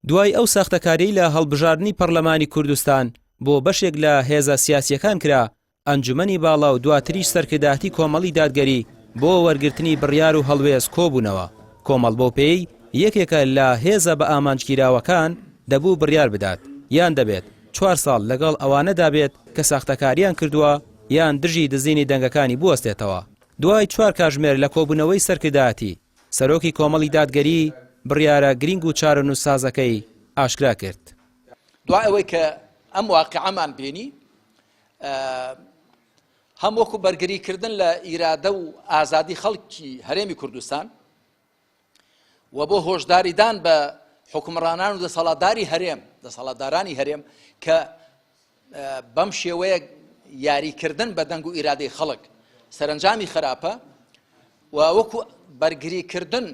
دوای ئەو ساختەکاری لە هەڵبژاردننی پەرلەمانی کوردستان بۆ بەشێک لە هێزە سیاسیەکان کرا، ئەنجومەنی باڵا و دواتریش سەرکردایەتی کۆمەڵی دادگەری بۆ وەرگرتنی بڕیار و هەڵوێز کۆبوونەوە. کۆمەڵ بۆ پێی یەکێکە لە هێزە بە ئامانجگیراوەکان دەبوو بڕیار بدات، یان دەبێت 4 ساڵ لەگەڵ ئەوانەدا بێت کە ساختەکاریان کردووە یان دژی دزینی دەنگەکانی بوەستێتەوە. دوای 4 کاتژمێر لە کۆبوونەوەی سەرکردایەتی، سەرۆکی کۆمەڵی دادگەری بڕیارە گرنگ و چارەنووسسازەکەی ئاشکرا کرد. دوای ئەوەی کە ئەم واقعەمان بینی، هەم وەکو بەرگریکردن لە ئیرادە و ئازادی خەڵکی هەرێمی کوردستان و بۆ هۆشداریدان بە حکومڕانان و دەسەڵاتدارانی هەرێم کە بەم شێوەیە یاریکردن بە دەنگ و ئیرادەی خەڵک سەرنجامی خراپە و وەکو بەرگریکردن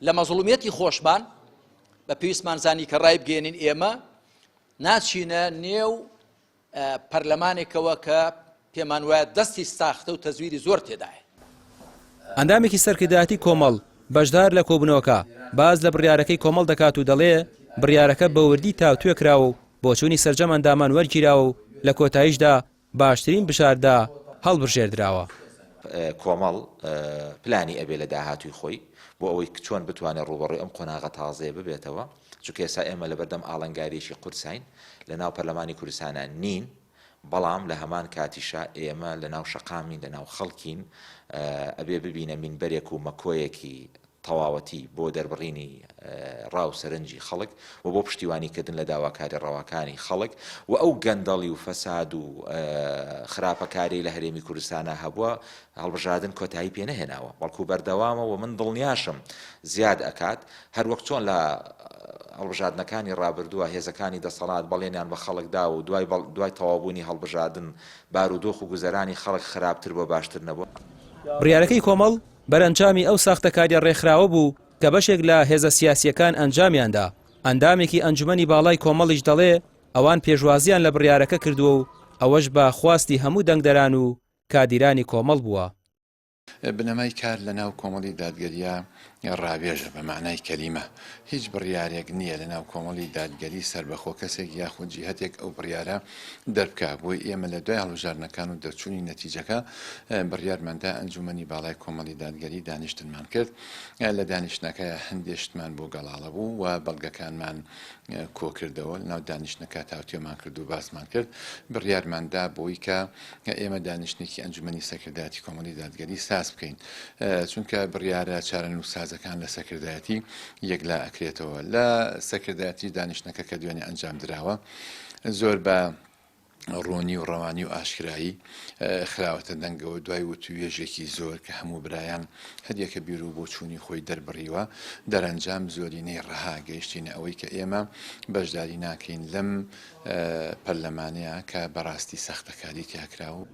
لە مەزڵومیەتی خۆشمان بە پێویستمان زانی کە ڕای بگەێنین ئێمە ناچینە نێو پەرلەمانێکەوە کە پێمان وایە دەستی ساختە و تەزویری زۆر تێدایە. ئەندامێکی سەرکردایەتی کۆمەڵ بەشدار لە کۆبوونەوەکە باز لە بڕیارەکەی کۆمەڵ دەکات و دەڵێ بڕیارەکە بە وردی تاوتوێ کراوە و بۆچوونی سەرجەم ئەندامان وەرگیراوە و لە کۆتاییشدا باشترین بشاردا هەڵبژێردراوە. کۆمەڵ پلانی ئەبێ لە داهاتوی خۆی بۆ ئەوەی چۆن بتوانێت ڕوبەڕووی ئەم قۆناغە تازەیە ببێتەوە، چونکە ئێستا ئێمە لە بەردەم ئاڵنگاریشی قورسین لە ناو پەرلەمانی کوردستانە نین، بەڵام لە هەمان کاتیشا ئێمە لە ناو شەقامین لە ناو خەڵکین ئەبێ ببینە مینبەرێک و مەکۆیەکی تەواوەتی بۆ دەربڕینی ڕاو سەرنجی خەڵک و بۆ پشتیوانیکردن لە داواکاری ڕەواکانی خەڵک و ئەو گەندەڵی و فەساد و خراپەکاری لە هەرێمی کوردستانە هەبووە هەڵبژاردن کۆتایی پێ نەهێناوە، بەڵکو بەردەوامەوە من دڵنیاشم زیاد ئەکات هەر وەک چۆن لە هەڵبژاردنەکانی ڕابردووە هێزەکانی دەسەڵات بەڵێنیان بە خەڵکدا و دوای تەواوبوونی هەڵبژاردن بارودۆخ و گوزەرانی خەڵک خراپتر بۆ باشتر نەبووە. بڕیارەکەی کۆمەڵ بەرەنجامی ئەو ساختەکاریە ڕێکخراوە بوو کە بەشێک لە هێزە سیاسیەکان ئەنجامیاندا. ئەندامێکی ئەنجومەنی باڵای کۆمەڵیش دەڵێ ئەوان پێشوازیان لە بڕیارەکە کردووە و ئەوەش بە خواستی هەموو دەنگدەران و کادیرانی کۆمەڵ بووە. بنەمای کار لە ناو کۆمەڵی دادگەریە ڕابێژە بە معنای کەلیمە، هیچ بڕیارێک نییە لە ناو کۆمەڵی دادگەری سربەخۆ کەسێک یاخود جیهەتێک ئەو بڕیارە دەربکە. بۆی ئێمە لە دوای هەڵبژاردنەکان و دەرچوونی نەتیجەکە بڕیارماندا ئەنجومەنی باڵای کۆمەڵی دادگەری دانیشتنمان کرد. لە دانیشتنەکە هەندێشتمان بۆ گەڵاڵە بوو و بەڵگەکانمان کۆکردەوە لە ناو دانیشتنەکە تاوتێمان کرد و باسمان کرد. بڕیارماندا بۆی کە ئێمە دانیشتێکی ئەنجومەنی سەکردایەتی کۆمەڵی دادگەری ساز بکەین، چونکە بڕیارە چارەنووسسازەکان لە سەکردایەتی یەکلا ئەکرێتەوە. لە سەکردایەتی دانیشتنەکە کە دوێنێ ئەنجام درراوە زۆر بە ڕۆنی و ڕەوانی و ئاشکرایی خراوەتە دەنگەوە دوای وتوێژێکی زۆر کە هەموو برایان هەریەکە بیر و بۆ چوونی خۆی دەربڕیوە دەرەنجام زۆرینەی ڕەها گەیشتینە ئەوەی کە ئێمە بەشداری ناکەین لەم پەرلەمانەیە کە بەڕاستی سەختەکاری تیاکراوە.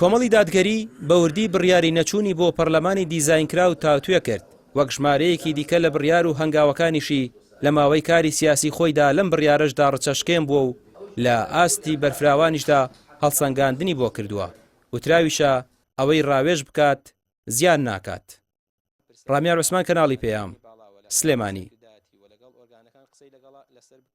کۆمەڵی دادگەری بە وردی بڕیاری نەچوونی بۆ پەرلەمانی دیزاینکرا و تاوتوێ کرد، وەک ژمارەیەکی دیکە لە بڕیار و هەنگاوەکانیشی لە ماوەی کاری سیاسی خۆیدا لەم بڕیارەشدا ڕچەشکێن بووە و لە ئاستی بەرفراوانیشدا هەڵسەنگاندنی بۆ کردووە. وتراویشە ئەوەی ڕاوێژ بکات زیان ناکات. ڕامیار عوسمان، کەناڵی پێیام، سلێمانی.